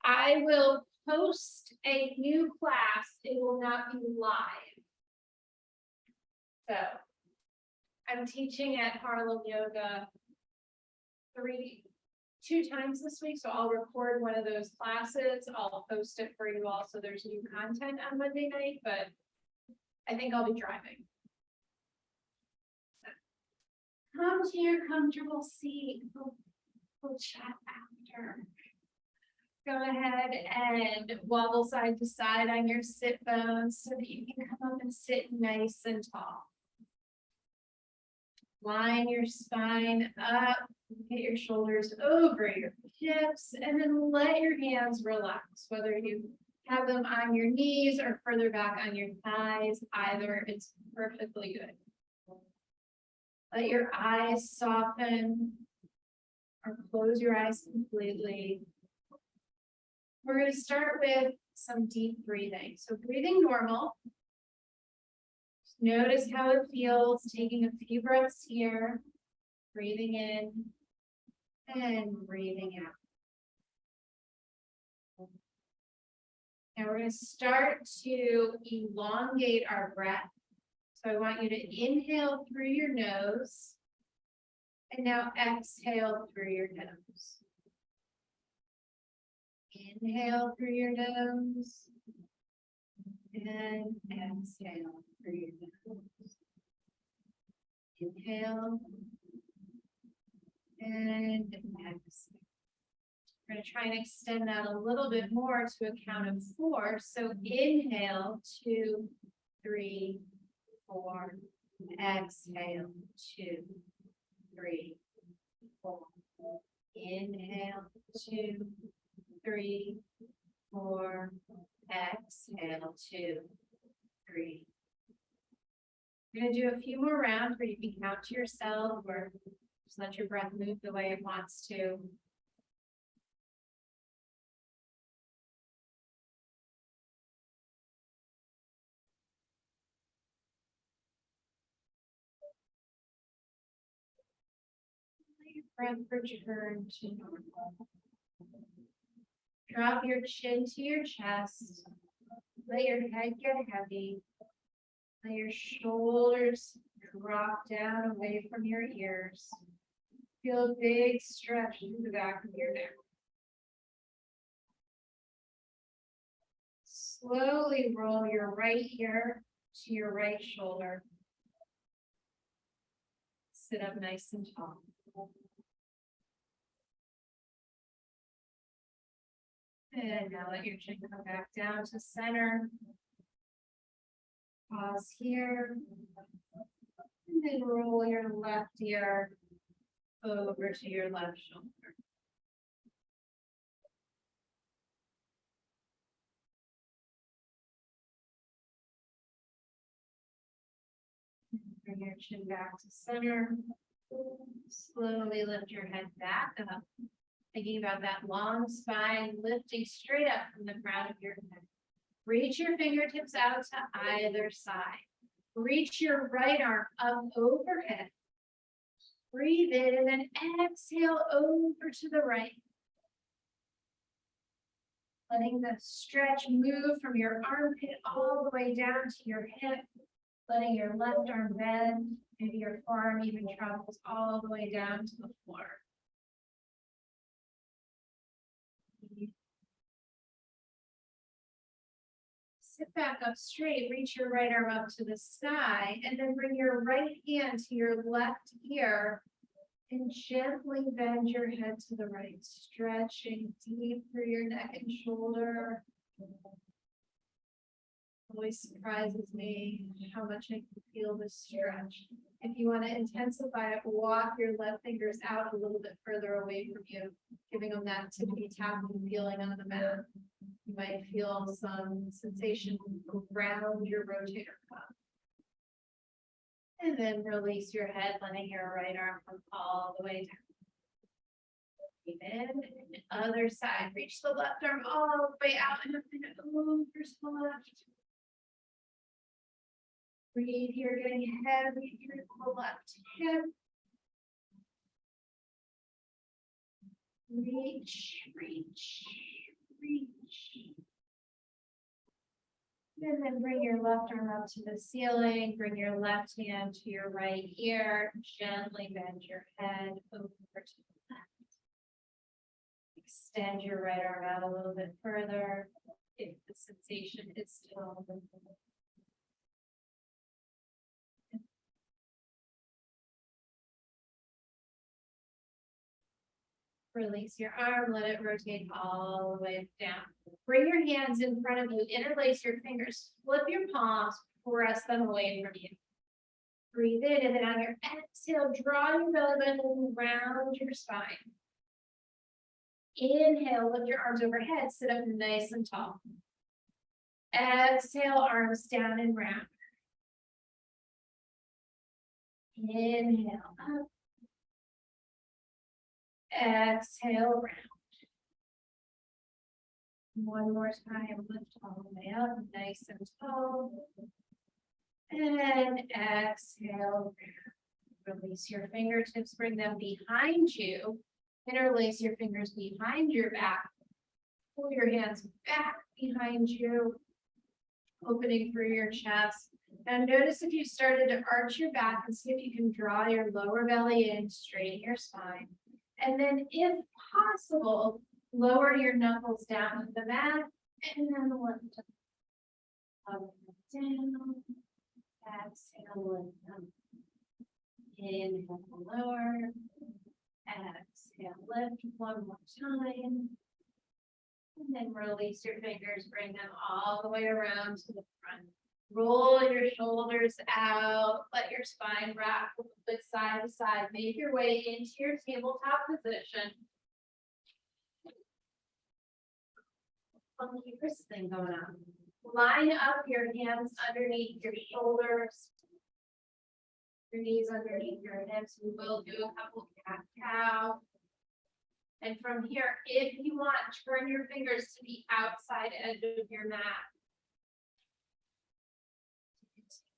I will post a new class. It will not be live. So I'm teaching at Harlem Yoga 2 times this week. So I'll record one of those classes. I'll post it for you all. So there's new content on Monday night, but I think I'll be driving. So come to your comfortable seat. We'll chat after. Go ahead and wobble side to side on your sit bones so that you can come up and sit nice and tall. Line your spine up, get your shoulders over your hips, and then let your hands relax, whether you have them on your knees or further back on your thighs, either is perfectly good. Let your eyes soften or close your eyes completely. We're going to start with some deep breathing. So breathing normal. Just notice how it feels, taking a few breaths here, breathing in and breathing out. Now we're going to start to elongate our breath. So I want you to inhale through your nose and now exhale through your nose. Inhale through your nose and exhale through your nose. Inhale and exhale. We're going to try and extend that a little bit more to a count of 4. So inhale, 2, 3, 4. Exhale, 2, 3, 4. Inhale, 2, 3, 4. Exhale, 2, 3. We're going to do a few more rounds where you can count to yourself or just let your breath move the way it wants to. Let your breath return to normal. Drop your chin to your chest. Let your head get heavy. Let your shoulders drop down away from your ears. Feel a big stretch through the back of your neck. Slowly roll your right ear to your right shoulder. Sit up nice and tall. And now let your chin come back down to center. Pause here. And then roll your left ear over to your left shoulder. Bring your chin back to center. Slowly lift your head back up. Thinking about that long spine lifting straight up from the crown of your head. Reach your fingertips out to either side. Reach your right arm up overhead. Breathe in and then exhale over to the right. Letting the stretch move from your armpit all the way down to your hip. Letting your left arm bend. Maybe your forearm even travels all the way down to the floor. Sit back up straight, reach your right arm up to the sky, and then bring your right hand to your left ear and gently bend your head to the right, stretching deep through your neck and shoulder. Always surprises me how much I can feel this stretch. If you want to intensify it, walk your left fingers out a little bit further away from you, giving them that tippy tapping feeling on the mat. You might feel some sensation around your rotator cuff. And then release your head, letting your right arm come all the way down. Breathe in, and other side. Reach the left arm all the way out and over to the left. Breathe here, getting heavy through the left hip. Reach, reach. reach. And then bring your left arm up to the ceiling, bring your left hand to your right ear, gently bend your head over to the left. Extend your right arm out a little bit further if the sensation is still. Release your arm, let it rotate all the way down. Bring your hands in front of you, interlace your fingers, flip your palms, press them away from you. Breathe in, and then on your exhale, draw your belly button around your spine. Inhale, lift your arms overhead, sit up nice and tall. Exhale, arms down and round. Inhale up. Exhale, round. One more time, lift all the way up, nice and tall. And exhale, round. Release your fingertips, bring them behind you. Interlace your fingers behind your back. Pull your hands back behind you, opening through your chest. Now notice if you started to arch your back and see if you can draw your lower belly in, straighten your spine. And then if possible, lower your knuckles down to the mat and then lift up down. Exhale, lift up. Inhale, lower. Exhale, lift one more time. And then release your fingers, bring them all the way around to the front. Roll your shoulders out, let your spine rock a little bit side to side. Make your way into your tabletop position. Funky wrist thing going on. Line up your hands underneath your shoulders. Your knees underneath your hips. We will do a couple cat-cow. And from here, if you want, turn your fingers to the outside edge of your mat.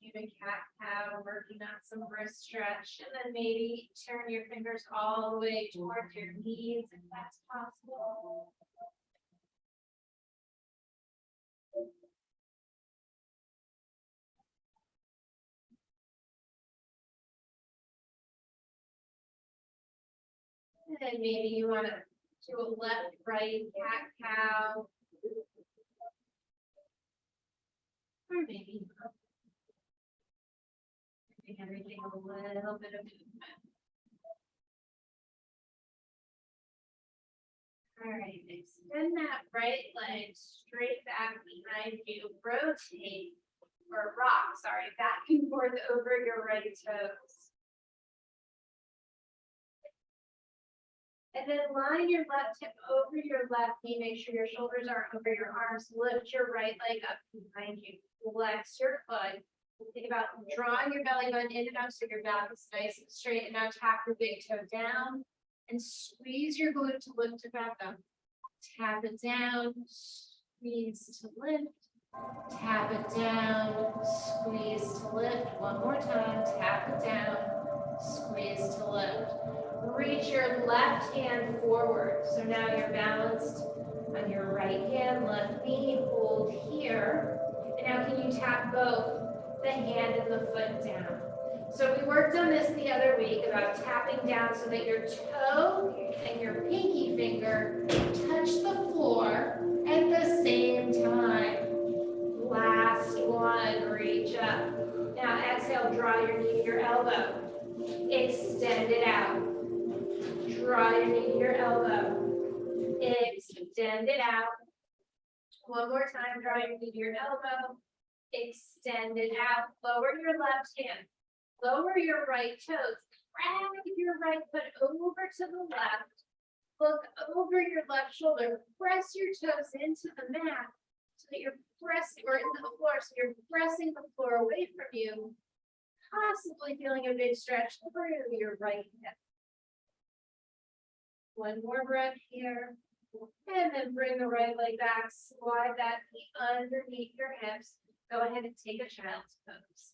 Continue to cat-cow, working on some wrist stretch, and then maybe turn your fingers all the way towards your knees if that's possible. And then maybe you want to do a left, right, cat-cow. Or maybe everything a little bit of movement. All right, extend that right leg straight back behind you. Rotate or rock, back and forth over your right toes. And then line your left hip over your left knee. Make sure your shoulders are over your arms. Lift your right leg up behind you. Flex your foot. Think about drawing your belly button in and out so your back is nice and straight. And now tap your big toe down and squeeze your glute to lift it back up. Tap it down, squeeze to lift. Tap it down, squeeze to lift. One more time. Tap it down, squeeze to lift. Reach your left hand forward. So now you're balanced on your right hand, left knee, hold here. And now can you tap both the hand and the foot down? So we worked on this the other week about tapping down so that your toe and your pinky finger touch the floor at the same time. Last one, reach up. Now exhale, draw your knee to your elbow. Extend it out. Draw your knee to your elbow. Extend it out. One more time, draw your knee to your elbow. Extend it out. Lower your left hand. Lower your right toes. Drag your right foot over to the left. Look over your left shoulder. Press your toes into the mat so that you're pressing, or into the floor, so you're pressing the floor away from you. Possibly feeling a big stretch through your right hip. One more breath here. And then bring the right leg back. Slide that knee underneath your hips. Go ahead and take a child's pose.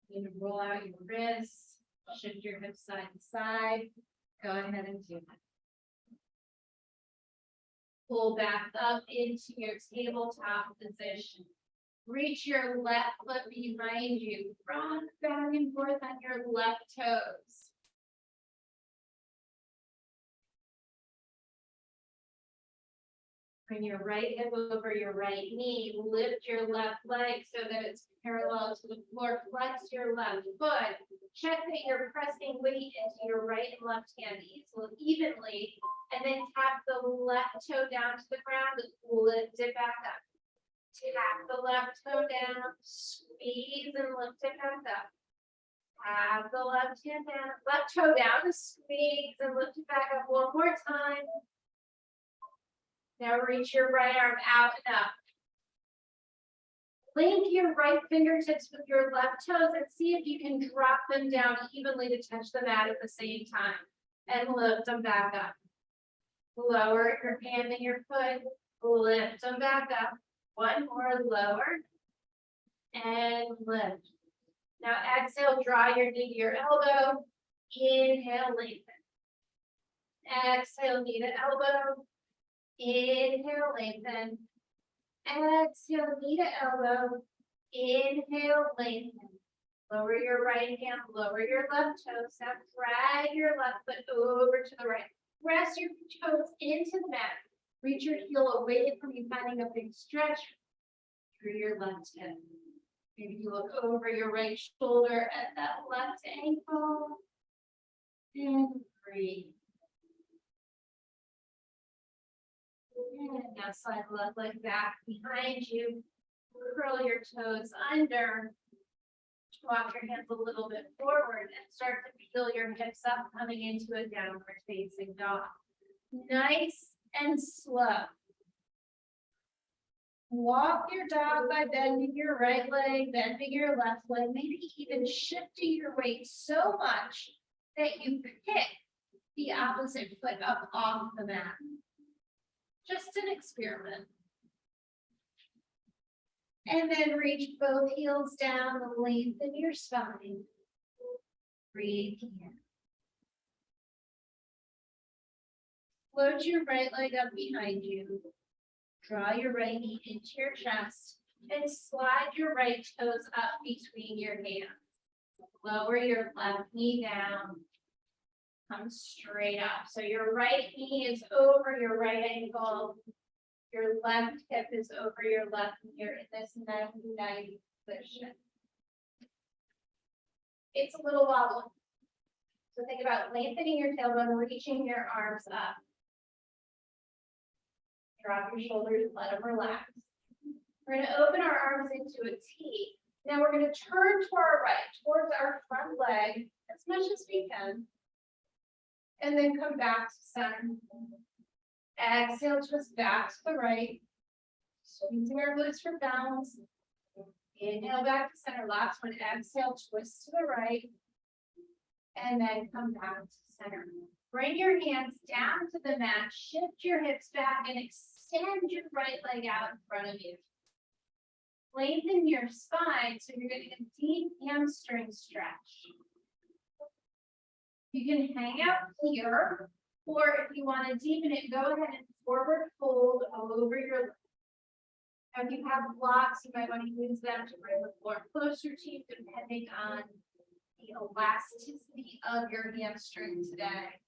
You can roll out your wrists. Shift your hips side to side. Go ahead and do that. Pull back up into your tabletop position. Reach your left foot behind you. Rock back and forth on your left toes. Bring your right hip over your right knee. Lift your left leg so that it's parallel to the floor. Flex your left foot. Check that you're pressing weight into your right and left hand evenly. And then tap the left toe down to the ground and lift it back up. Tap the left toe down, squeeze and lift it back up. Tap the left hand down, left toe down, squeeze and lift it back up one more time. Now reach your right arm out and up. Link your right fingertips with your left toes and see if you can drop them down evenly to touch the mat at the same time. And lift them back up. Lower your hand and your foot. Lift them back up. One more, lower. And lift. Now exhale, draw your knee to your elbow. Inhale, lengthen. Exhale, knee to elbow. Inhale, lengthen. Exhale, knee to elbow. Inhale, lengthen. Lower your right hand, lower your left toes. Now drag your left foot over to the right. Press your toes into the mat. Reach your heel away from you, finding a big stretch through your left hip. Maybe you look over your right shoulder at that left ankle. And breathe. And now slide the left leg back behind you. Curl your toes under. Walk your hands a little bit forward and start to peel your hips up, coming into a downward facing dog. Nice and slow. Walk your dog by bending your right leg, bending your left leg, maybe even shifting your weight so much that you pick the opposite foot up off the mat. Just an experiment. And then reach both heels down, lengthen your spine. Breathe in. Float your right leg up behind you. Draw your right knee into your chest and slide your right toes up between your hands. Lower your left knee down. Come straight up. So your right knee is over your right ankle. Your left hip is over your left knee. You're in this 90-90 position. It's a little wobble. So think about lengthening your tailbone, reaching your arms up. Drop your shoulders, let them relax. We're going to open our arms into a T. Now we're going to turn to our right, towards our front leg, as much as we can. And then come back to center. Exhale, twist back to the right. Squeezing our glutes for balance. Inhale back to center. Last one. Exhale, twist to the right. And then come back to center. Bring your hands down to the mat. Shift your hips back and extend your right leg out in front of you. Lengthen your spine so you're getting a deep hamstring stretch. You can hang out here, or if you want to deepen it, go ahead and forward fold over your leg. If you have blocks, you might want to use them to bring the floor closer to you, depending on the elasticity of your hamstring today.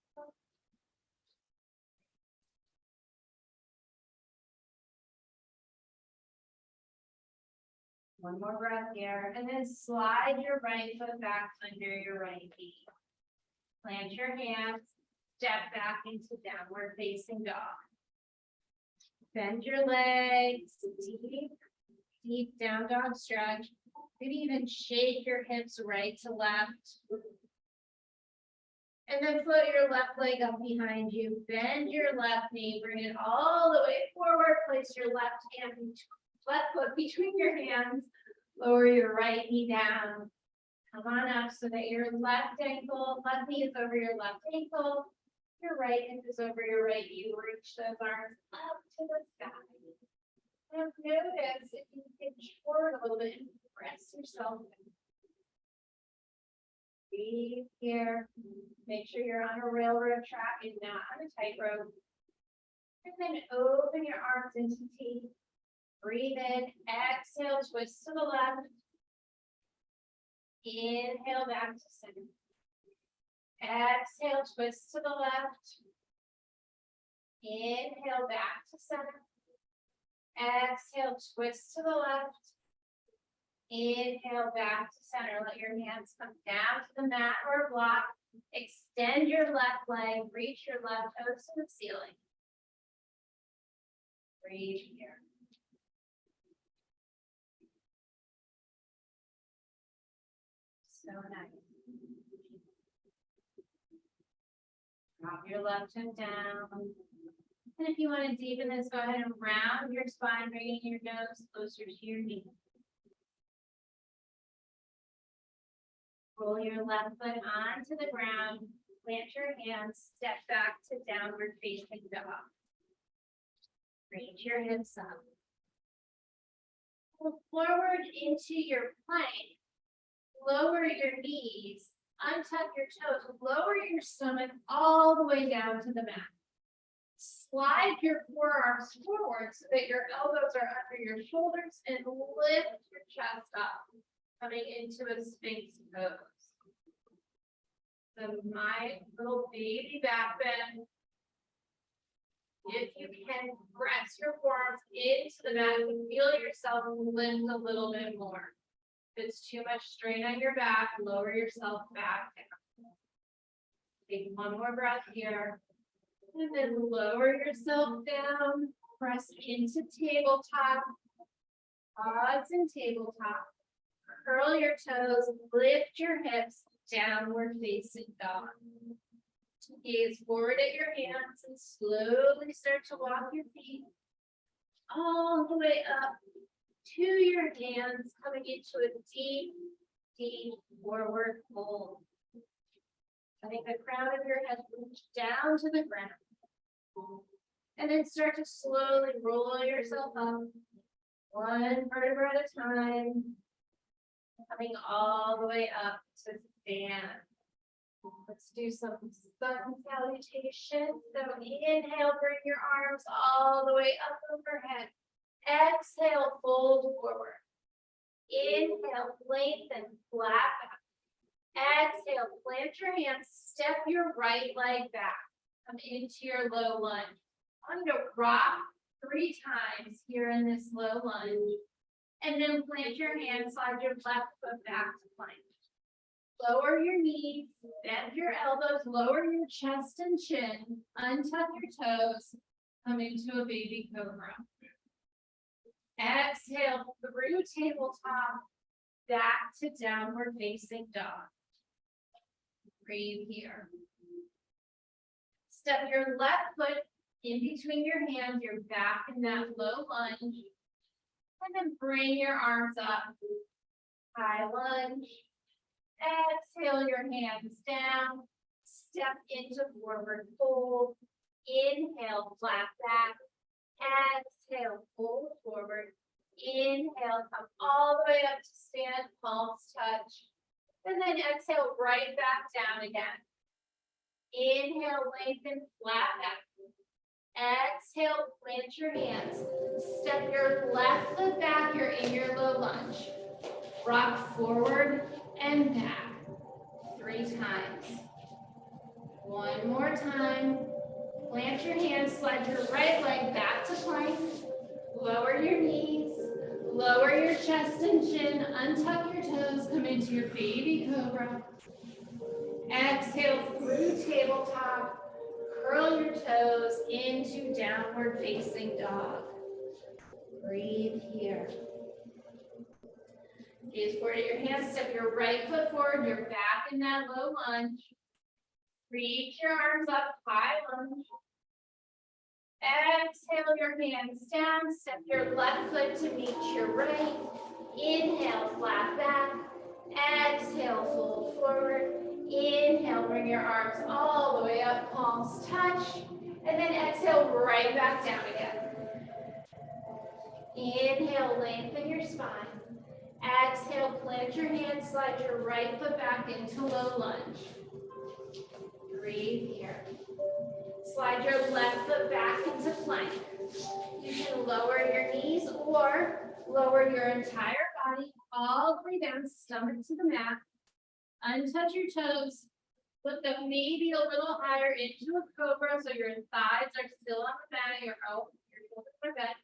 One more breath here, and then slide your right foot back under your right knee. Plant your hands, step back into downward facing dog. Bend your legs, deep down dog stretch. Maybe even shake your hips right to left. And then float your left leg up behind you. Bend your left knee, bring it all the way forward. Place your left foot between your hands. Lower your right knee down. Come on up so that your left knee is over your left ankle. Your right hip is over your right knee. Reach those arms up to the sky. Now notice if you pitch forward a little bit and press yourself. Breathe here. Make sure you're on a railroad track and not on a tightrope. And then open your arms into T. Breathe in, exhale, twist to the left. Inhale back to center. Exhale, twist to the left. Inhale back to center. Exhale, twist to the left. Inhale back to center. Let your hands come down to the mat or block. Extend your left leg. Reach your left toes to the ceiling. Breathe here. So nice. Drop your left hip down. And if you want to deepen this, go ahead and round your spine, bringing your nose closer to your knee. Roll your left foot onto the ground. Plant your hands, step back to downward facing dog. Reach your hips up. Pull forward into your plank. Lower your knees, untuck your toes, lower your stomach all the way down to the mat. Slide your forearms forward so that your elbows are under your shoulders and lift your chest up, coming into a Sphinx pose. So my little baby back bend. If you can, press your forearms into the mat and feel yourself lift a little bit more. If it's too much strain on your back, lower yourself back down. Take one more breath here. And then lower yourself down. Press into tabletop. Pause in tabletop. Curl your toes. Lift your hips. Downward facing dog. Gaze forward at your hands and slowly start to walk your feet all the way up to your hands, coming into a deep, deep forward fold. Letting the crown of your head reach down to the ground. And then start to slowly roll yourself up, one vertebra at a time, coming all the way up to stand. Let's do some sun salutation. So inhale, bring your arms all the way up overhead. Exhale, fold forward. Inhale, lengthen, flat back. Exhale, plant your hands, step your right leg back. Come into your low lunge. I'm going to rock 3 times here in this low lunge. And then plant your hands, slide your left foot back to plank. Lower your knees, bend your elbows, lower your chest and chin, untuck your toes, come into a baby cobra. Exhale through tabletop, back to downward facing dog. Breathe here. Step your left foot in between your hands, you're back in that low lunge. And then bring your arms up, high lunge. Exhale your hands down, step into forward fold. Inhale, flat back. Exhale, fold forward. Inhale, come all the way up to stand, palms touch. And then exhale, right back down again. Inhale, lengthen, flat back. Exhale, plant your hands. Step your left foot back, you're in your low lunge. Rock forward and back 3 times. One more time. Plant your hands, slide your right leg back to plank. Lower your knees, lower your chest and chin, untuck your toes, come into your baby cobra. Exhale through tabletop, curl your toes into downward facing dog. Breathe here. Gaze forward at your hands, step your right foot forward, you're back in that low lunge. Reach your arms up, high lunge. Exhale your hands down, step your left foot to meet your right. Inhale, flat back. Exhale, fold forward. Inhale, bring your arms all the way up, palms touch. And then exhale, right back down again. Inhale, lengthen your spine. Exhale, plant your hands, slide your right foot back into low lunge. Breathe here. Slide your left foot back into plank. You can lower your knees or lower your entire body all the way down, stomach to the mat. Untouch your toes. Lift them maybe a little higher into a cobra so your thighs are still on the mat, your shoulders are bent.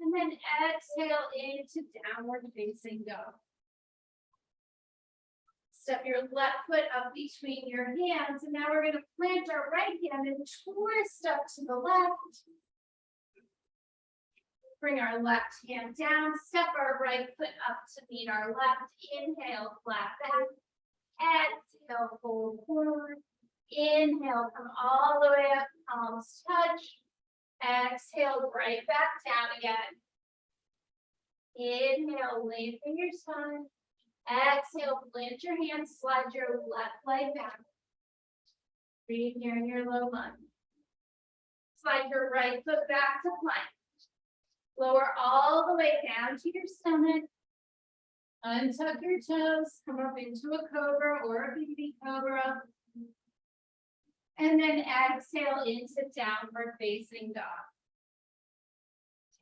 And then exhale into downward facing dog. Step your left foot up between your hands, and now we're going to plant our right hand and twist up to the left. Bring our left hand down, step our right foot up to meet our left. Inhale, flat back. Exhale, fold forward. Inhale, come all the way up, palms touch. Exhale, right back down again. Inhale, lengthen your spine. Exhale, plant your hands, slide your left leg back. Breathe here in your low lunge. Slide your right foot back to plank. Lower all the way down to your stomach. Untuck your toes, come up into a cobra or a baby cobra. And then exhale into downward facing dog.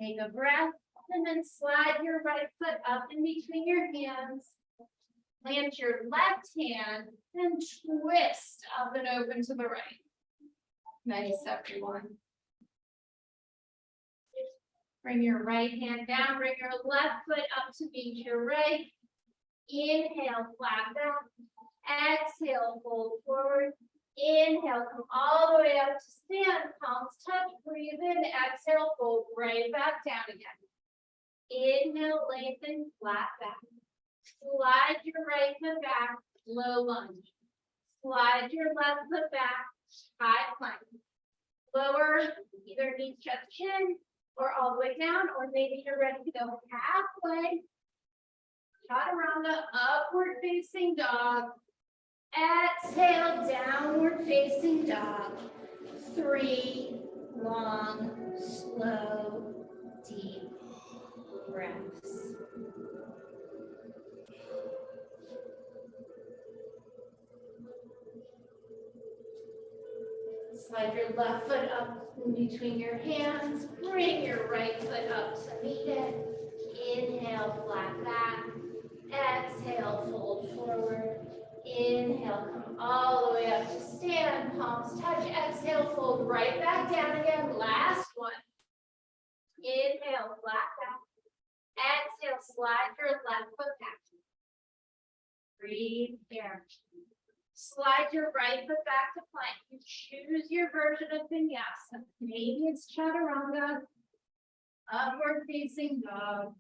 Take a breath and then slide your right foot up in between your hands. Plant your left hand and twist up and open to the right. Nice, everyone. Bring your right hand down, bring your left foot up to meet your right. Inhale, flat back. Exhale, fold forward. Inhale, come all the way up to stand, palms touch, breathe in. Exhale, fold right back down again. Inhale, lengthen, flat back. Slide your right foot back, low lunge. Slide your left foot back, high plank. Lower either knee, chest, chin, or all the way down, or maybe you're ready to go halfway. Chaturanga, upward facing dog. Exhale, downward facing dog. 3 long, slow, deep breaths. Slide your left foot up in between your hands. Bring your right foot up to meet it. Inhale, flat back. Exhale, fold forward. Inhale, come all the way up to stand. Palms touch. Exhale, fold right back down again. Last one. Inhale, flat back. Exhale, slide your left foot back. Breathe here. Slide your right foot back to plank. You choose your version of vinyasa. Maybe it's chaturanga, upward facing dog,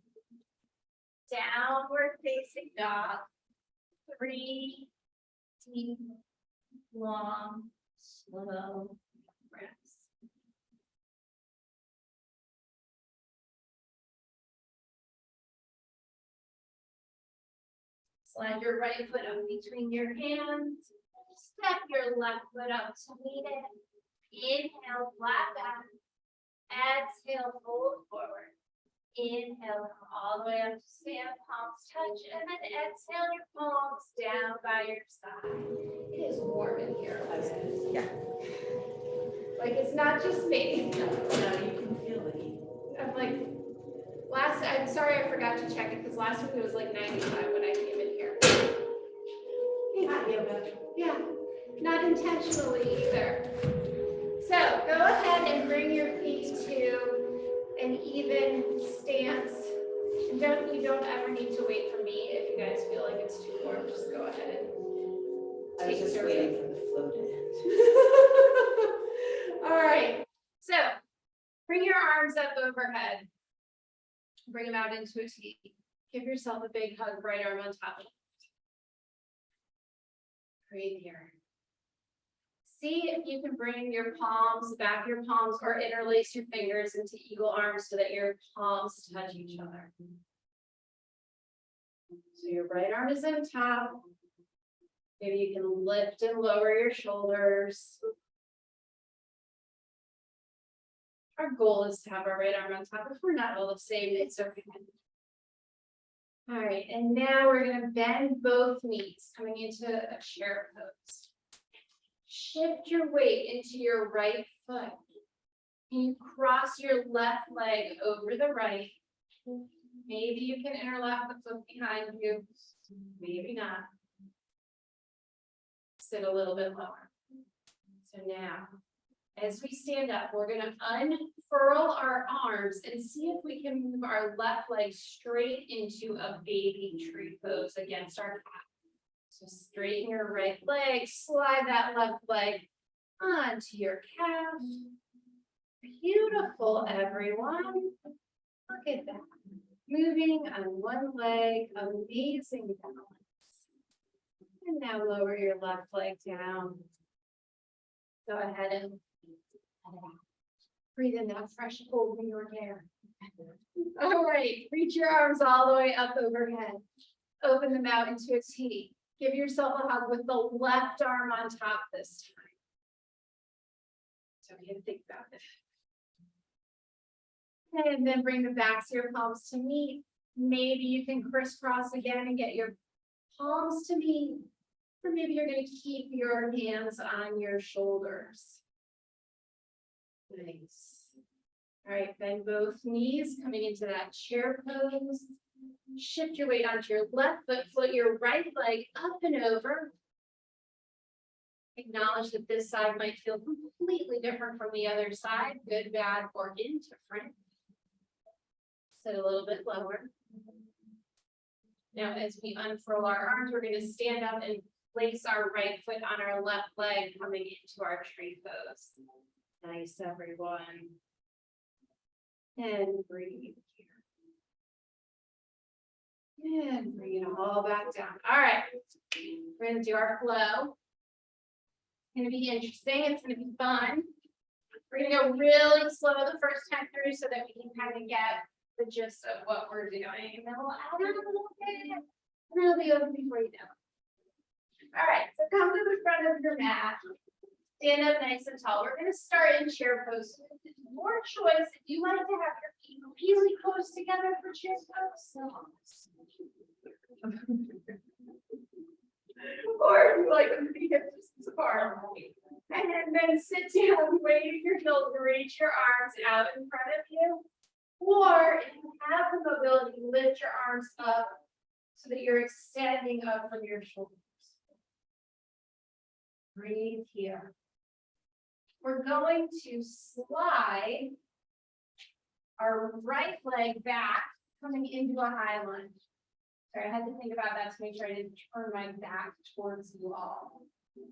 downward facing dog. 3 deep, long, slow breaths. Slide your right foot up between your hands. Step your left foot up to meet it. Inhale, flat back. Exhale, fold forward. Inhale, come all the way up to stand, palms touch, and then exhale your palms down by your side. It is warm in here. Yeah. Like it's not just me. No, you can feel it. I'm like, I'm sorry I forgot to check it because last week it was like 95 when I came in here. Yeah, not intentionally either. So go ahead and bring your feet to an even stance. And you don't ever need to wait for me if you guys feel like it's too warm. Just go ahead and I was just waiting for the flow to end. All right. So bring your arms up overhead. Bring them out into a T. Give yourself a big hug, right arm on top of it. Breathe here. See if you can bring your palms, back your palms, or interlace your fingers into eagle arms so that your palms touch each other. So your right arm is on top. Maybe you can lift and lower your shoulders. Our goal is to have our right arm on top. If we're not all the same, it's okay. All right, and now we're going to bend both knees, coming into a chair pose. Shift your weight into your right foot. You cross your left leg over the right. Maybe you can interlock the foot behind you, maybe not. Sit a little bit lower. So now, as we stand up, we're gonna unfurl our arms and see if we can move our left leg straight into a baby tree pose against our calf. So straighten your right leg, slide that left leg onto your calf. Beautiful, everyone. Look at that. Moving on one leg, amazing balance. And now lower your left leg down. Go ahead and breathe in that fresh cold New York air. All right, reach your arms all the way up overhead. Open them out into a T. Give yourself a hug with the left arm on top this time. So you have to think about it. And then bring the backs of your palms to meet. Maybe you can crisscross again and get your palms to meet. Or maybe you're going to keep your hands on your shoulders. Nice. All right, bend both knees, coming into that chair pose. Shift your weight onto your left foot, float your right leg up and over. Acknowledge that this side might feel completely different from the other side, good, bad, or indifferent. Sit a little bit lower. Now, as we unfurl our arms, we're going to stand up and place our right foot on our left leg, coming into our tree pose. Nice, everyone. And breathe here. And bring it all back down. All right. We're going to do our flow. It's going to be interesting. It's going to be fun. We're going to go really slow the first time through so that we can kind of get the gist of what we're doing. And then we'll add on a little bit. And it'll be over before you know. All right, so come to the front of your mat. Stand up nice and tall. We're going to start in chair pose. It's your choice if you like to have your feet really close together for chair pose. Or if you like them to be hip distance apart. And then sit down, wave your heels, reach your arms out in front of you. Or if you have the mobility, lift your arms up so that you're extending up from your shoulders. Breathe here. We're going to slide our right leg back, coming into a high lunge. Sorry, I had to think about that to make sure I didn't turn my back towards you all.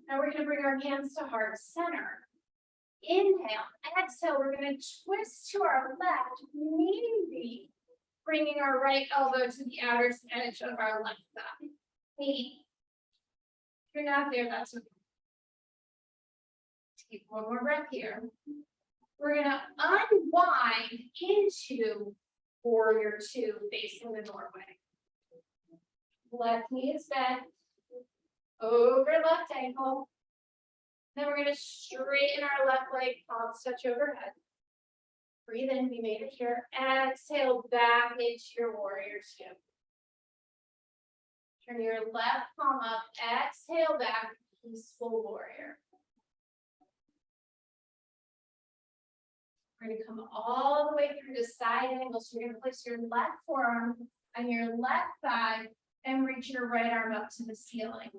Now we're going to bring our hands to heart center. Inhale, exhale, we're going to twist to our left, maybe bringing our right elbow to the outer edge of our left thigh. Maybe. If you're not there, that's okay. Take one more breath here. We're going to unwind into warrior two, facing the doorway. Left knee is bent over left ankle. Then we're going to straighten our left leg, palms touch overhead. Breathe in, we made it here. Exhale back into your warrior two. Turn your left palm up, exhale back, peaceful warrior. We're going to come all the way through to side angle. So you're going to place your left forearm on your left thigh and reach your right arm up to the ceiling.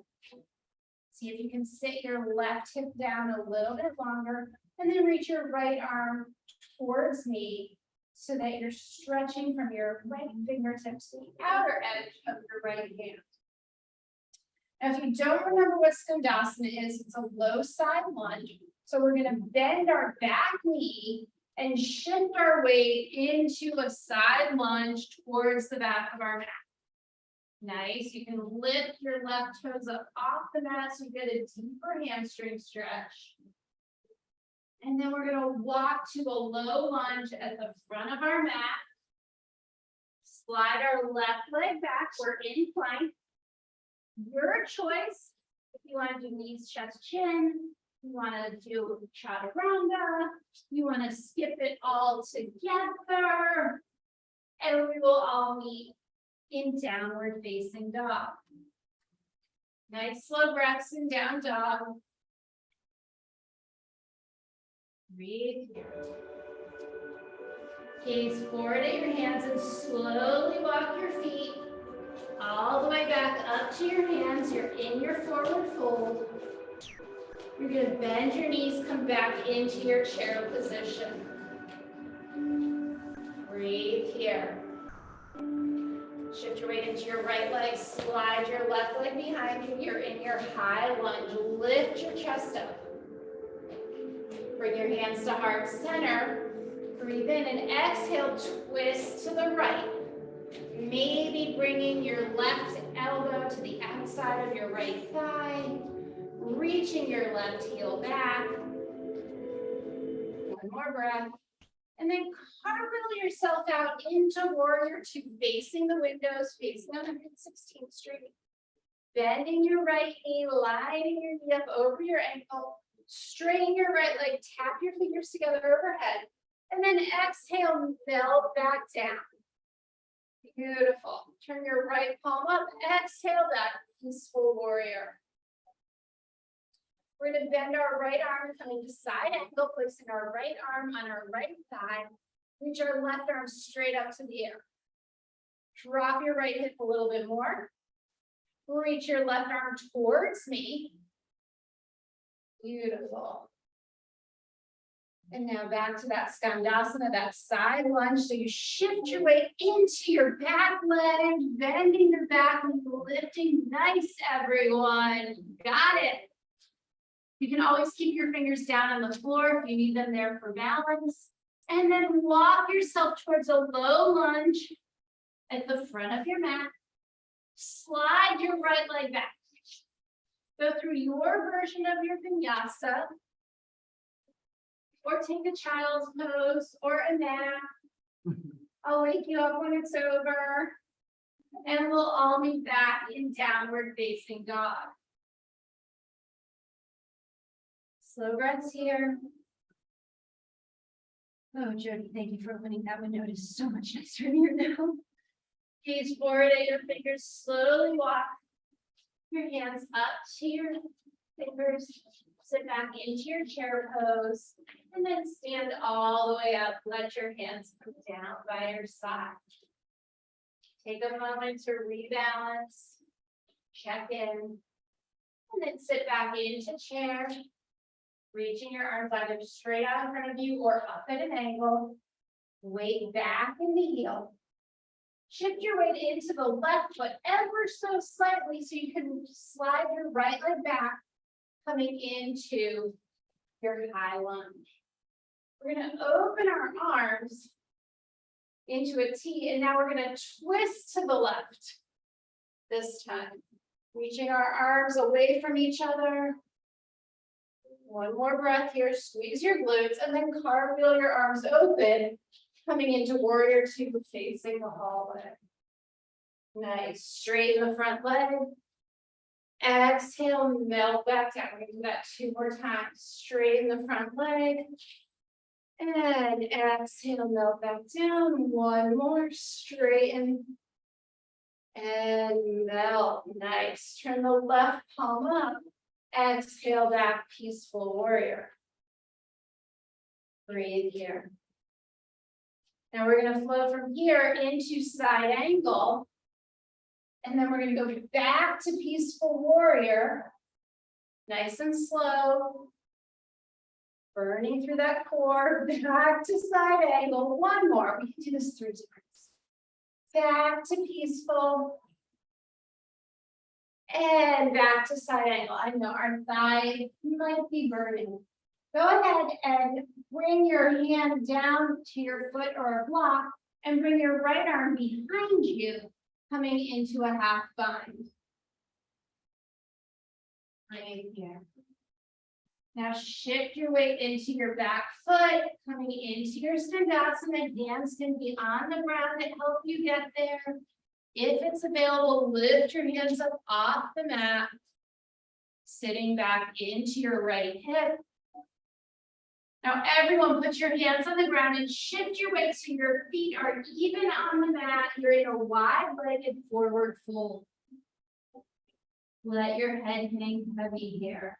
See if you can sit your left hip down a little bit longer and then reach your right arm towards me so that you're stretching from your right fingertips to the outer edge of your right hand. Now, if you don't remember what Skandasana is, it's a low side lunge. So we're going to bend our back knee and shift our weight into a side lunge towards the back of our mat. Nice. You can lift your left toes up off the mat so you get a deeper hamstring stretch. And then we're going to walk to a low lunge at the front of our mat. Slide our left leg back. We're in plank. Your choice. If you want to do knees, chest, chin. You want to do chaturanga. You want to skip it all together. And we will all meet in downward facing dog. Nice slow breaths in down dog. Breathe here. Gaze forward at your hands and slowly walk your feet all the way back up to your hands. You're in your forward fold. You're going to bend your knees, come back into your chair position. Breathe here. Shift your weight into your right leg, slide your left leg behind you. You're in your high lunge. Lift your chest up. Bring your hands to heart center. Breathe in and exhale, twist to the right. Maybe bringing your left elbow to the outside of your right thigh. Reaching your left heel back. One more breath. And then cartwheel yourself out into warrior two, facing the windows, facing 116th Street. Bending your right knee, lining your knee up over your ankle. Straighten your right leg, tap your fingers together overhead. And then exhale, melt back down. Beautiful. Turn your right palm up, exhale back, peaceful warrior. We're going to bend our right arm, coming to side angle, placing our right arm on our right thigh. Reach our left arm straight up to the air. Drop your right hip a little bit more. Reach your left arm towards me. Beautiful. And now back to that Skandasana, that side lunge. So you shift your weight into your back leg, bending your back and lifting. Nice, everyone. Got it. You can always keep your fingers down on the floor if you need them there for balance. And then walk yourself towards a low lunge at the front of your mat. Slide your right leg back. Go through your version of your vinyasa. Or take a child's pose or a nap. I'll wake you up when it's over. And we'll all meet back in downward facing dog. Slow breaths here. Oh, Jody, thank you for opening that window. It is so much nicer in here now. Gaze forward at your fingers. Slowly walk your hands up to your fingers. Sit back into your chair pose. And then stand all the way up. Let your hands come down by your side. Take a moment to rebalance. Check in. And then sit back into chair. Reaching your arms either straight out in front of you or up at an angle. Weight back in the heel. Shift your weight into the left foot ever so slightly so you can slide your right leg back, coming into your high lunge. We're going to open our arms into a T, and now we're going to twist to the left this time. Reaching our arms away from each other. One more breath here, squeeze your glutes, and then cartwheel your arms open, coming into warrior two, facing the hallway. Nice, straighten the front leg. Exhale, melt back down. We're going to do that two more times. Straighten the front leg. And exhale, melt back down. One more, straighten. And melt, nice. Turn the left palm up. Exhale back, peaceful warrior. Breathe here. Now we're going to flow from here into side angle. And then we're going to go back to peaceful warrior. Nice and slow. Burning through that core. Back to side angle. One more. We can do this 3 times. Back to peaceful. And back to side angle. I know our thigh might be burning. Go ahead and bring your hand down to your foot or a block and bring your right arm behind you, coming into a half bind. Right here. Now shift your weight into your back foot, coming into your Skandasana. Hands can be on the ground to help you get there. If it's available, lift your hands up off the mat, sitting back into your right hip. Now everyone put your hands on the ground and shift your weight so your feet are even on the mat. You're in a wide-legged forward fold. Let your head hang heavy here.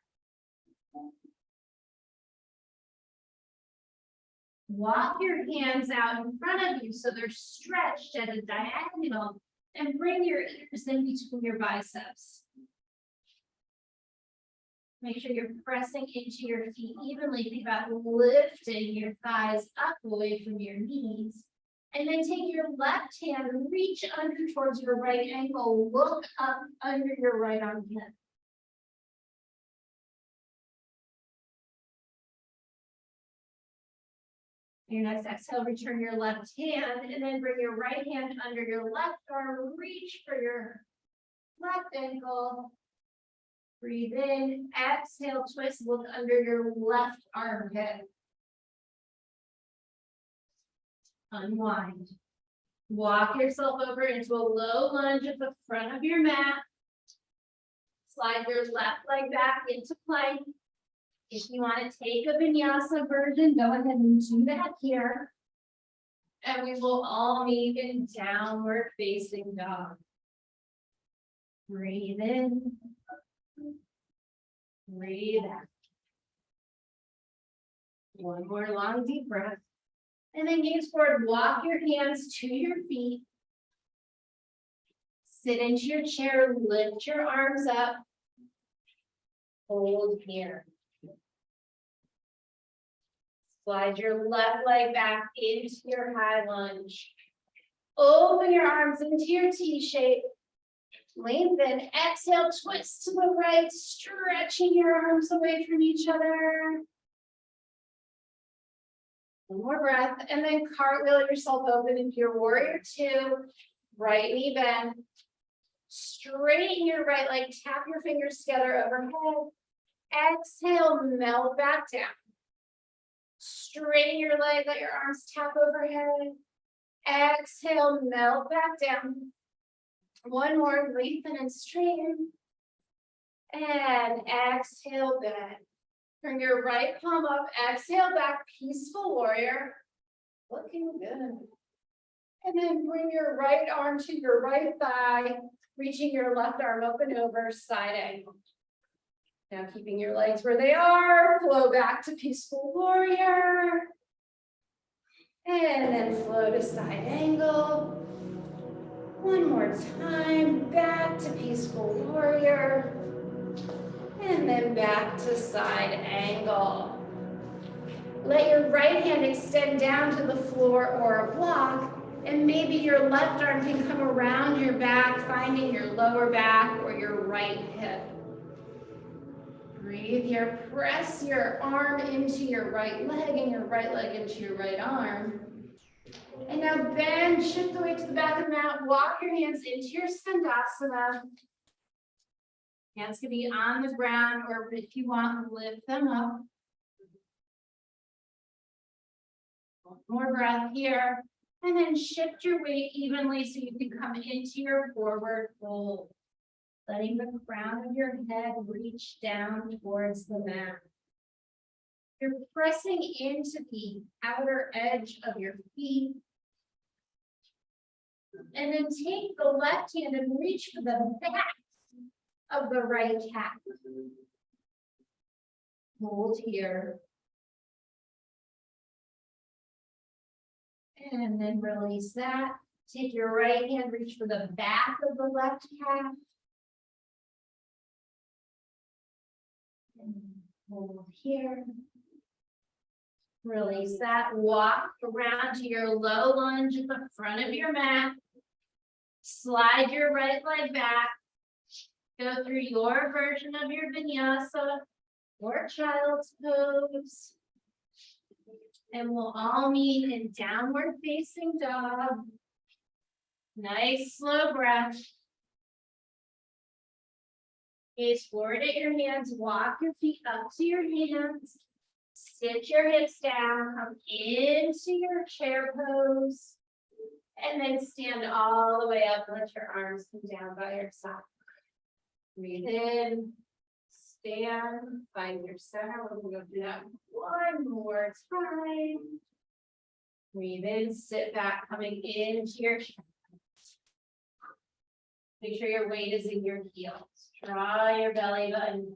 Walk your hands out in front of you so they're stretched at a diagonal, and bring your ears in between your biceps. Make sure you're pressing into your feet evenly. Think about lifting your thighs up away from your knees. And then take your left hand, reach under towards your right ankle, look up under your right armpit. Your next exhale, return your left hand, and then bring your right hand under your left arm, reach for your left ankle. Breathe in, exhale, twist, look under your left armpit. Unwind. Walk yourself over into a low lunge at the front of your mat. Slide your left leg back into plank. If you want to take a vinyasa version, go ahead and do that here. And we will all meet in downward facing dog. Breathe in. Breathe out. One more long deep breath. And then gaze forward, walk your hands to your feet. Sit into your chair, lift your arms up. Hold here. Slide your left leg back into your high lunge. Open your arms into your T shape. Lengthen, exhale, twist to the right, stretching your arms away from each other. One more breath, and then cartwheel yourself open into your warrior two. Right knee bend. Straighten your right leg, tap your fingers together overhead. Exhale, melt back down. Straighten your leg, let your arms tap overhead. Exhale, melt back down. One more, lengthen and straighten. And exhale, bend. Bring your right palm up, exhale back, peaceful warrior. Looking good. And then bring your right arm to your right thigh, reaching your left arm up and over, side angle. Now keeping your legs where they are, flow back to peaceful warrior. And then flow to side angle. One more time, back to peaceful warrior. And then back to side angle. Let your right hand extend down to the floor or a block, and maybe your left arm can come around your back, finding your lower back or your right hip. Breathe here, press your arm into your right leg and your right leg into your right arm. And now bend, shift the weight to the back of the mat, walk your hands into your Skandasana. Hands can be on the ground, or if you want, lift them up. One more breath here, and then shift your weight evenly so you can come into your forward fold. Letting the crown of your head reach down towards the mat. You're pressing into the outer edge of your feet. And then take the left hand and reach for the back of the right calf. Hold here. And then release that. Take your right hand, reach for the back of the left calf. And hold here. Release that. Walk around to your low lunge at the front of your mat. Slide your right leg back. Go through your version of your vinyasa or child's pose. And we'll all meet in downward facing dog. Nice slow breath. Gaze forward at your hands, walk your feet up to your hands. Sit your hips down, come into your chair pose. And then stand all the way up, let your arms come down by your side. Breathe in, stand, find your center. We're going to do that one more time. Breathe in, sit back, coming into your chest. Make sure your weight is in your heels. Draw your belly button.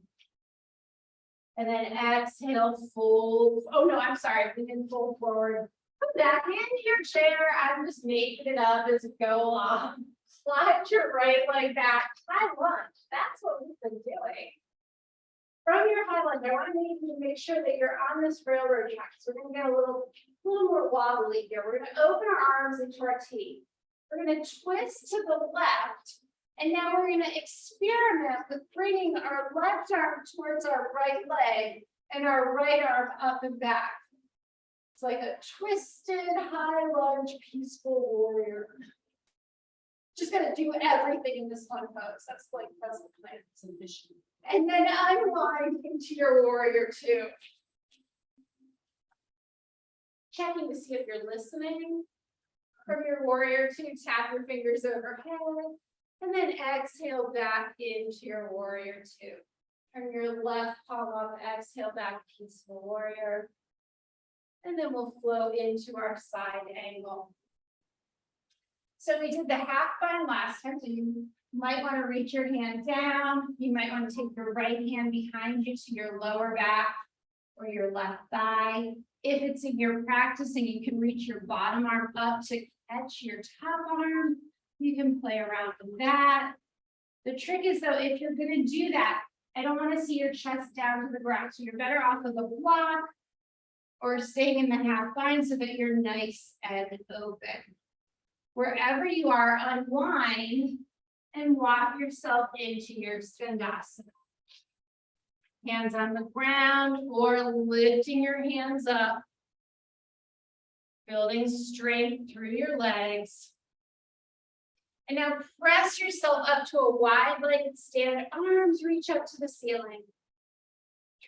And then exhale, fold. Oh no, I'm sorry. We didn't fold forward. Come back into your chair. I'm just making it up as we go along. Slide your right leg back. High lunge. That's what we've been doing. From your high lunge, I want to make sure that you're on this railroad track. So we're going to get a little more wobbly here. We're going to open our arms into our T. We're going to twist to the left. And now we're going to experiment with bringing our left arm towards our right leg and our right arm up and back. It's like a twisted high lunge peaceful warrior. Just going to do everything in this one pose. That's the plan. It's a mission. And then unwind into your warrior two. Checking to see if you're listening. From your warrior two, tap your fingers overhead. And then exhale back into your warrior two. Turn your left palm up, exhale back, peaceful warrior. And then we'll flow into our side angle. So we did the half bind last time, so you might want to reach your hand down. You might want to take your right hand behind you to your lower back or your left thigh. If it's in your practice and you can reach your bottom arm up to catch your top arm, you can play around with that. The trick is though, if you're going to do that, I don't want to see your chest down to the ground. So you're better off of the block or staying in the half bind so that you're nice and open. Wherever you are, unwind and walk yourself into your Skandasana. Hands on the ground or lifting your hands up. Building strength through your legs. And now press yourself up to a wide-legged stand. Arms reach up to the ceiling.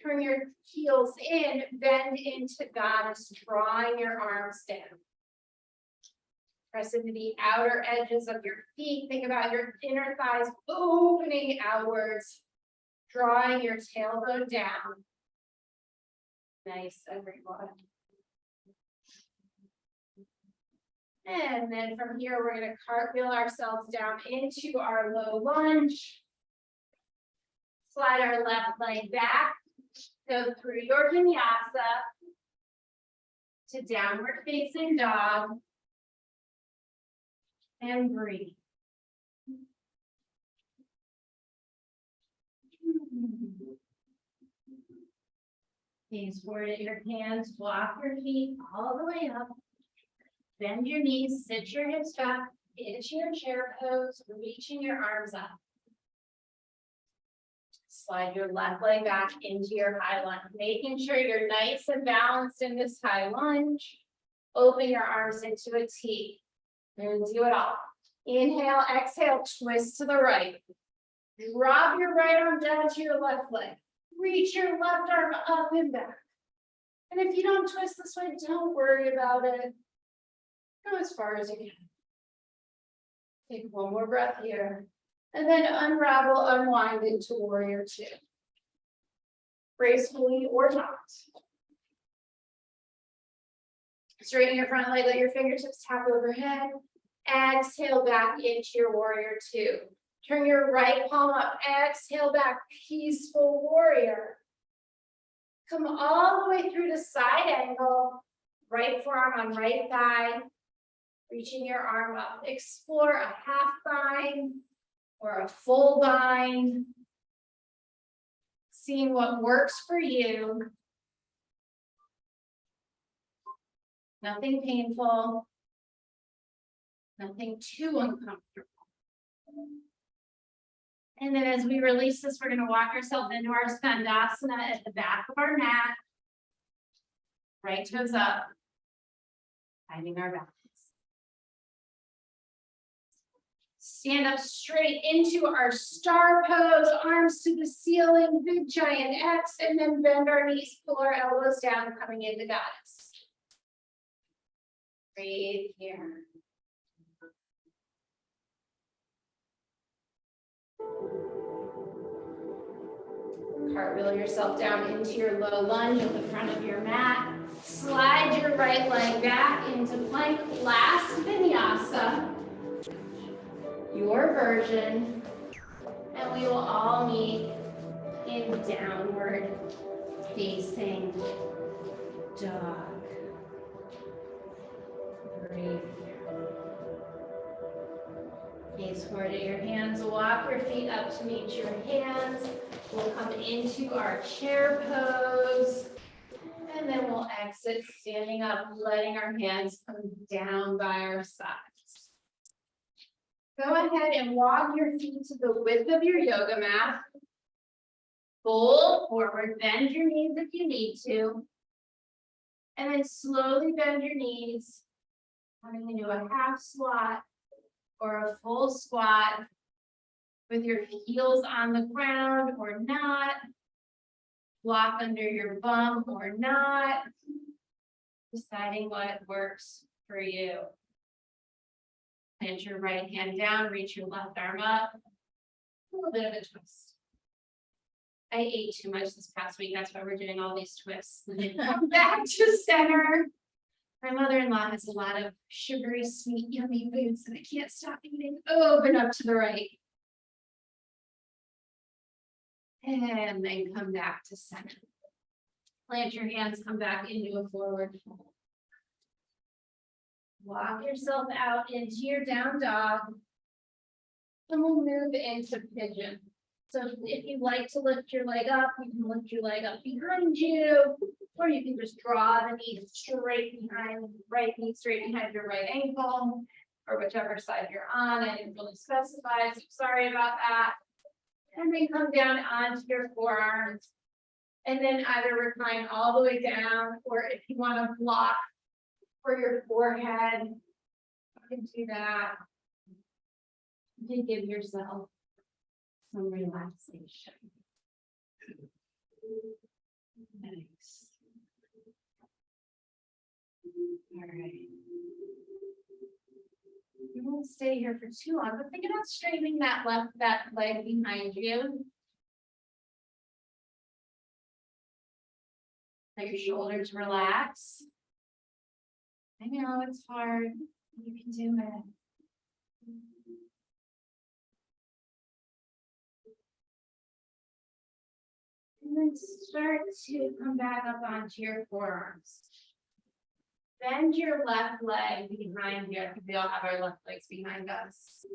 Turn your heels in, bend into goddess, drawing your arms down. Press into the outer edges of your feet. Think about your inner thighs opening outwards, drawing your tailbone down. Nice, everyone. And then from here, we're going to cartwheel ourselves down into our low lunge. Slide our left leg back. Go through your vinyasa to downward facing dog. And breathe. Gaze forward at your hands, walk your feet all the way up. Bend your knees, sit your hips back into your chair pose, reaching your arms up. Slide your left leg back into your high lunge, making sure you're nice and balanced in this high lunge. Open your arms into a T. And do it all. Inhale, exhale, twist to the right. Drop your right arm down to your left leg. Reach your left arm up and back. And if you don't twist this way, don't worry about it. Go as far as you can. Take one more breath here. And then unravel, unwind into warrior two. Gracefully or not. Straighten your front leg, let your fingertips tap overhead. Exhale back into your warrior two. Turn your right palm up, exhale back, peaceful warrior. Come all the way through to side angle, right forearm on right thigh, reaching your arm up. Explore a half bind or a full bind, seeing what works for you. Nothing painful. Nothing too uncomfortable. And then as we release this, we're going to walk ourselves into our Skandasana at the back of our mat. Right toes up, finding our balance. Stand up straight into our star pose, arms to the ceiling, big giant X, and then bend our knees, pull our elbows down, coming into goddess. Breathe here. Cartwheel yourself down into your low lunge at the front of your mat. Slide your right leg back into plank. Last vinyasa, your version, and we will all meet in downward facing dog. Breathe. Gaze forward at your hands. Walk your feet up to meet your hands. We'll come into our chair pose. And then we'll exit standing up, letting our hands come down by our sides. Go ahead and walk your feet to the width of your yoga mat. Fold forward, bend your knees if you need to. And then slowly bend your knees, coming into a half squat or a full squat with your heels on the ground or not. Block under your bum or not. Deciding what works for you. Plant your right hand down, reach your left arm up. A little bit of a twist. I ate too much this past week. That's why we're doing all these twists. Come back to center. My mother-in-law has a lot of sugary, sweet, yummy foods, and I can't stop eating. Open up to the right. And then come back to center. Plant your hands, come back into a forward fold. Walk yourself out into your down dog. And we'll move into pigeon. So if you'd like to lift your leg up, you can lift your leg up behind you, or you can just draw the knee straight behind, right knee straight behind your right ankle, or whichever side you're on. I didn't really specify, so sorry about that. And then come down onto your forearms, and then either recline all the way down, or if you want to block for your forehead, you can do that. You can give yourself some relaxation. Nice. All right. You won't stay here for too long, but think about straightening that leg behind you. Let your shoulders relax. I know it's hard. You can do it. And then start to come back up onto your forearms. Bend your left leg behind you, because we all have our left legs behind us.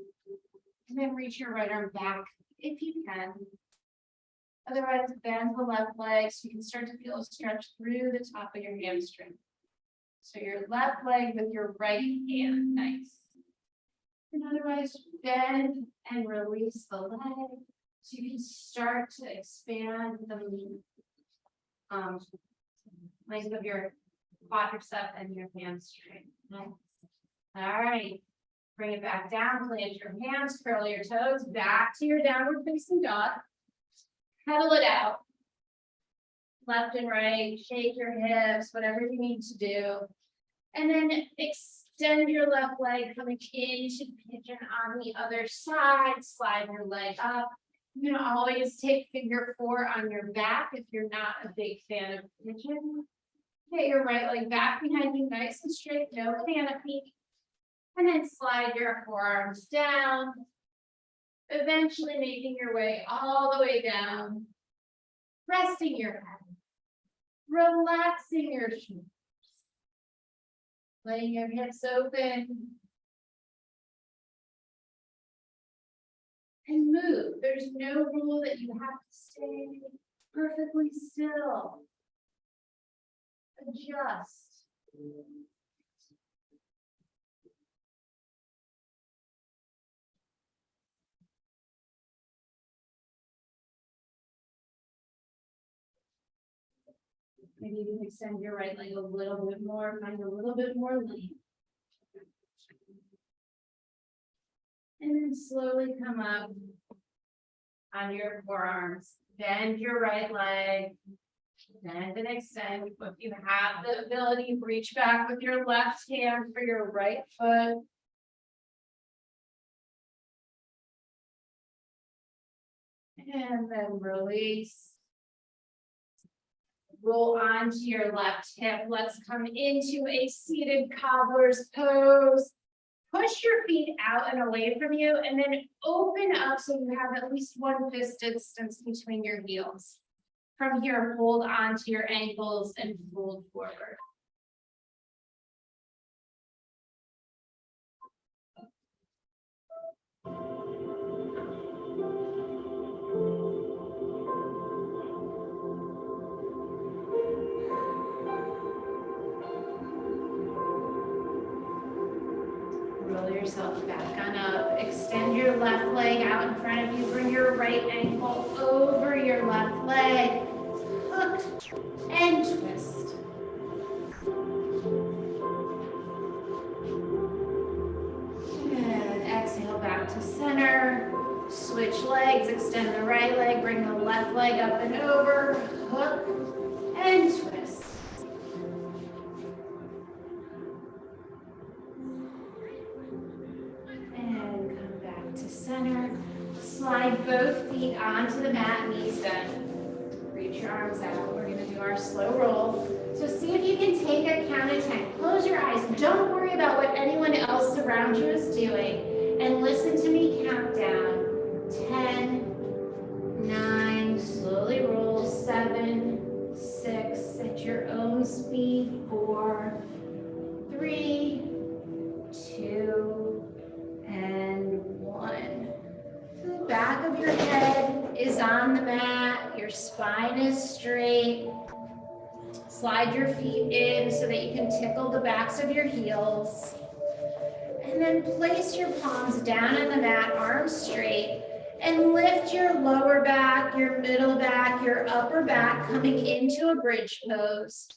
And then reach your right arm back if you can. Otherwise, bend the left leg so you can start to feel a stretch through the top of your hamstring. So your left leg with your right hand, nice. And otherwise, bend and release the leg. So you can start to expand the length of your quadricep and your hamstring. Nice. All right. Bring it back down, plant your hands, curl your toes, back to your downward facing dog. Pedal it out. Left and right, shake your hips, whatever you need to do. And then extend your left leg coming into pigeon on the other side. Slide your leg up. You can always take figure 4 on your back if you're not a big fan of pigeon. Get your right leg back behind you, nice and straight, no canopy. And then slide your forearms down. Eventually making your way all the way down. Resting your head. Relaxing your shoulders. Letting your hips open. And move. There's no rule that you have to stay perfectly still. Adjust. Maybe you can extend your right leg a little bit more, find a little bit more length. And then slowly come up on your forearms. Bend your right leg. Bend and extend. If you have the ability, reach back with your left hand for your right foot. And then release. Roll onto your left hip. Let's come into a seated cobbler's pose. Push your feet out and away from you, and then open up so you have at least one fist distance between your heels. From here, hold onto your ankles and fold forward. Roll yourself back on up. Extend your left leg out in front of you. Bring your right ankle over your left leg. Hook and twist. And exhale back to center. Switch legs. Extend the right leg. Bring the left leg up and over. Hook and twist. And come back to center. Slide both feet onto the mat, knees bent. Reach your arms out. We're going to do our slow roll. So see if you can take a count of 10. Close your eyes. Don't worry about what anyone else around you is doing. And listen to me count down. 10, 9, slowly roll. 7, 6, at your own speed. 4, 3, 2, and 1. The back of your head is on the mat. Your spine is straight. Slide your feet in so that you can tickle the backs of your heels. And then place your palms down on the mat, arms straight, and lift your lower back, your middle back, your upper back, coming into a bridge pose.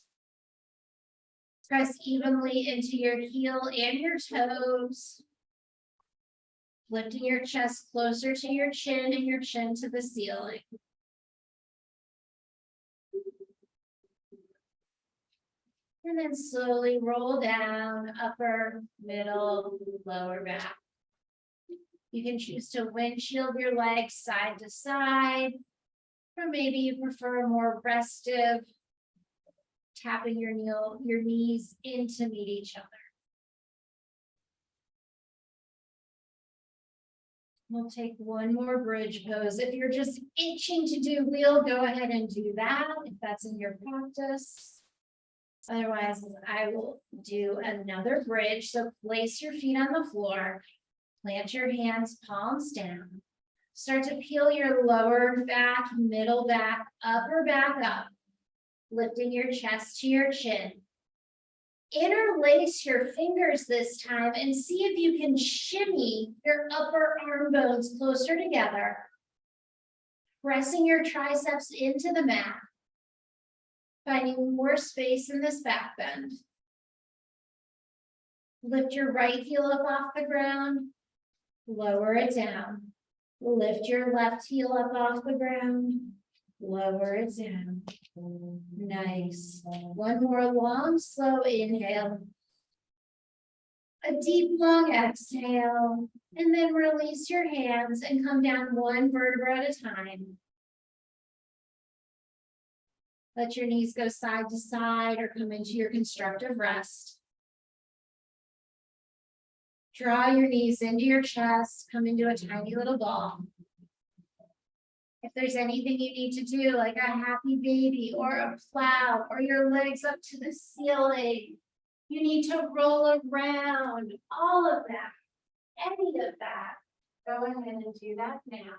Press evenly into your heel and your toes. Lifting your chest closer to your chin and your chin to the ceiling. And then slowly roll down, upper, middle, lower back. You can choose to windshield your legs side to side, or maybe you prefer a more restive, tapping your knees in to meet each other. We'll take one more bridge pose. If you're just itching to do wheel, go ahead and do that if that's in your practice. Otherwise, I will do another bridge. So place your feet on the floor, plant your hands, palms down. Start to peel your lower back, middle back, upper back up, lifting your chest to your chin. Interlace your fingers this time and see if you can shimmy your upper arm bones closer together, pressing your triceps into the mat, finding more space in this back bend. Lift your right heel up off the ground, lower it down. Lift your left heel up off the ground, lower it down. Nice. One more long, slow inhale. A deep, long exhale. And then release your hands and come down one vertebra at a time. Let your knees go side to side or come into your constructive rest. Draw your knees into your chest, come into a tiny little ball. If there's anything you need to do, like a happy baby or a plow or your legs up to the ceiling, you need to roll around, all of that, any of that. Go ahead and do that now.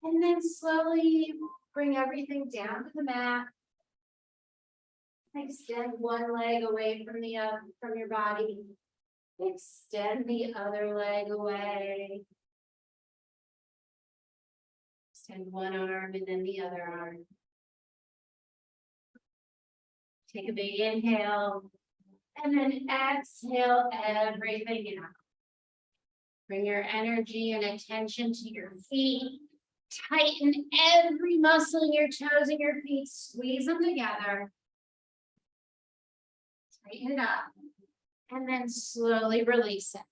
And then slowly bring everything down to the mat. Extend one leg away from your body. Extend the other leg away. Extend one arm and then the other arm. Take a big inhale and then exhale everything out. Bring your energy and attention to your feet. Tighten every muscle in your toes and your feet. Squeeze them together. Tighten it up. And then slowly release it.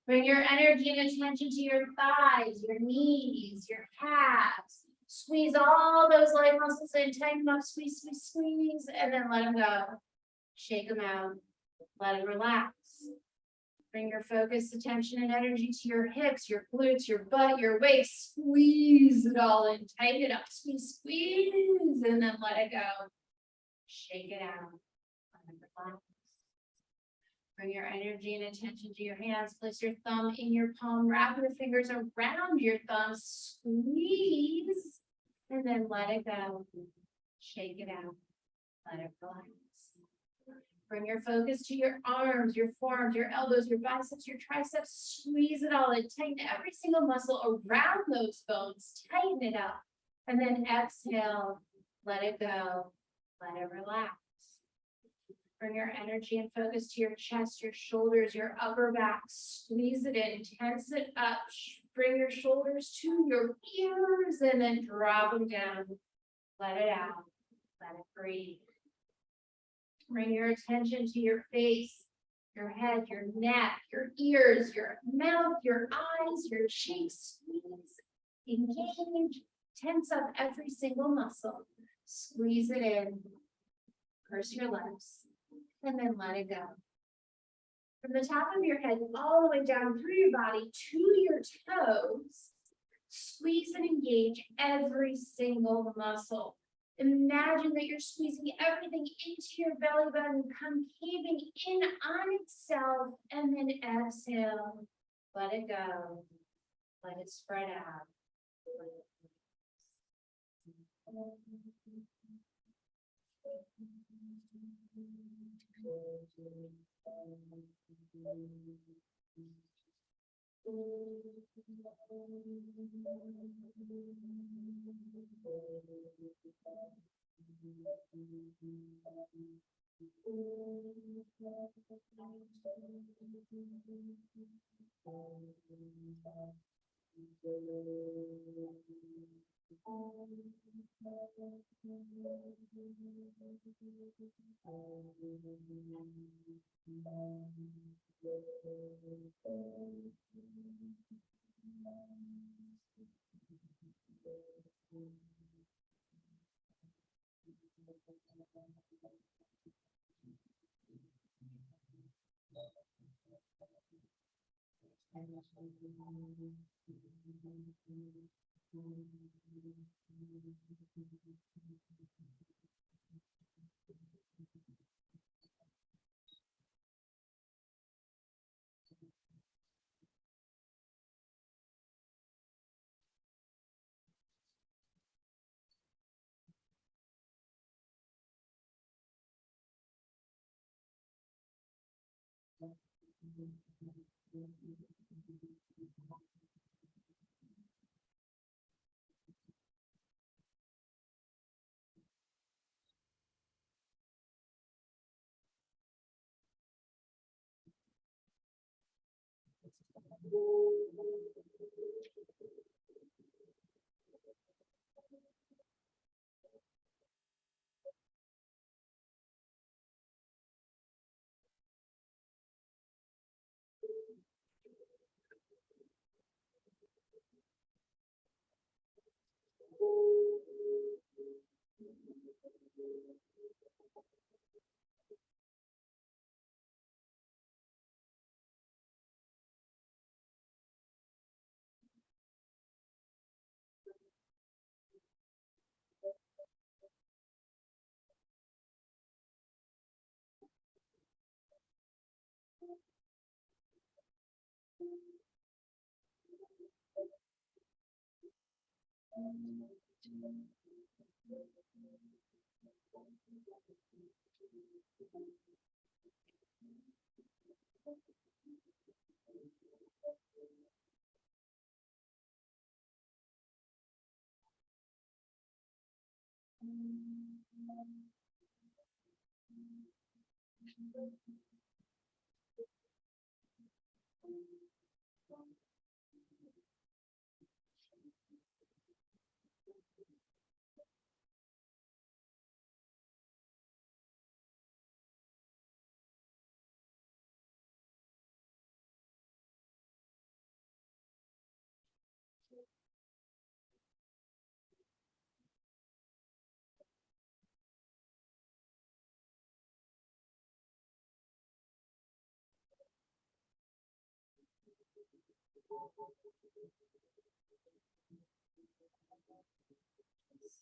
Bring your energy and attention to your thighs, your knees, your calves. Squeeze all those leg muscles in. Tighten them up. Squeeze, squeeze, squeeze. And then let them go. Shake them out. Let it relax. Bring your focus, attention, and energy to your hips, your glutes, your butt, your waist. Squeeze it all in. Tighten it up. Squeeze, squeeze, and then let it go. Shake it out. Let it relax. Bring your energy and attention to your hands. Place your thumb in your palm. Wrap your fingers around your thumb. Squeeze, and then let it go. Shake it out. Let it relax. Bring your focus to your arms, your forearms, your elbows, your biceps, your triceps. Squeeze it all in. Tighten every single muscle around those bones. Tighten it up. And then exhale. Let it go. Let it relax. Bring your energy and focus to your chest, your shoulders, your upper back. Squeeze it in. Tense it up. Bring your shoulders to your ears and then drop them down. Let it out. Let it breathe. Bring your attention to your face, your head, your neck, your ears, your mouth, your eyes, your cheeks. Squeeze, engage, tense up every single muscle. Squeeze it in. Purse your lips, and then let it go. From the top of your head all the way down through your body to your toes, squeeze and engage every single muscle. Imagine that you're squeezing everything into your belly button, concaving in on itself, and then exhale. Let it go. Let it spread out.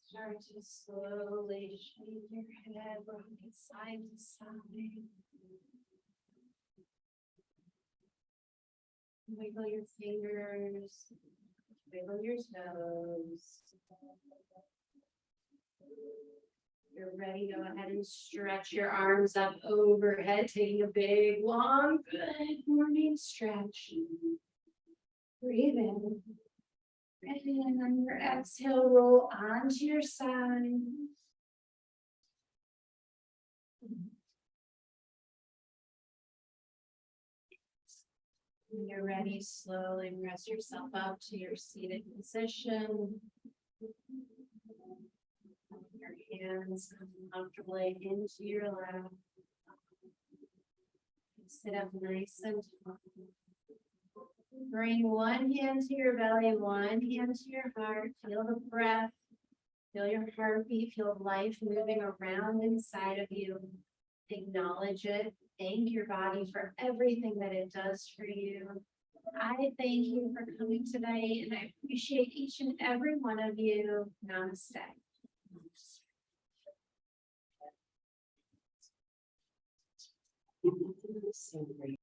Start to slowly shake your head, rocking side to side. Wiggle your fingers, wiggle your toes. You're ready, go ahead and stretch your arms up overhead, taking a big, long, good morning stretch. Breathe in. And then on your exhale, roll onto your side. When you're ready, slowly press yourself up to your seated position. Your hands come comfortably into your lap. Sit up nice and tall. Bring one hand to your belly, one hand to your heart. Feel the breath. Feel your heartbeat. Feel life moving around inside of you. Acknowledge it. Thank your body for everything that it does for you. I thank you for coming today, and I appreciate each and every one of you. Namaste. So great.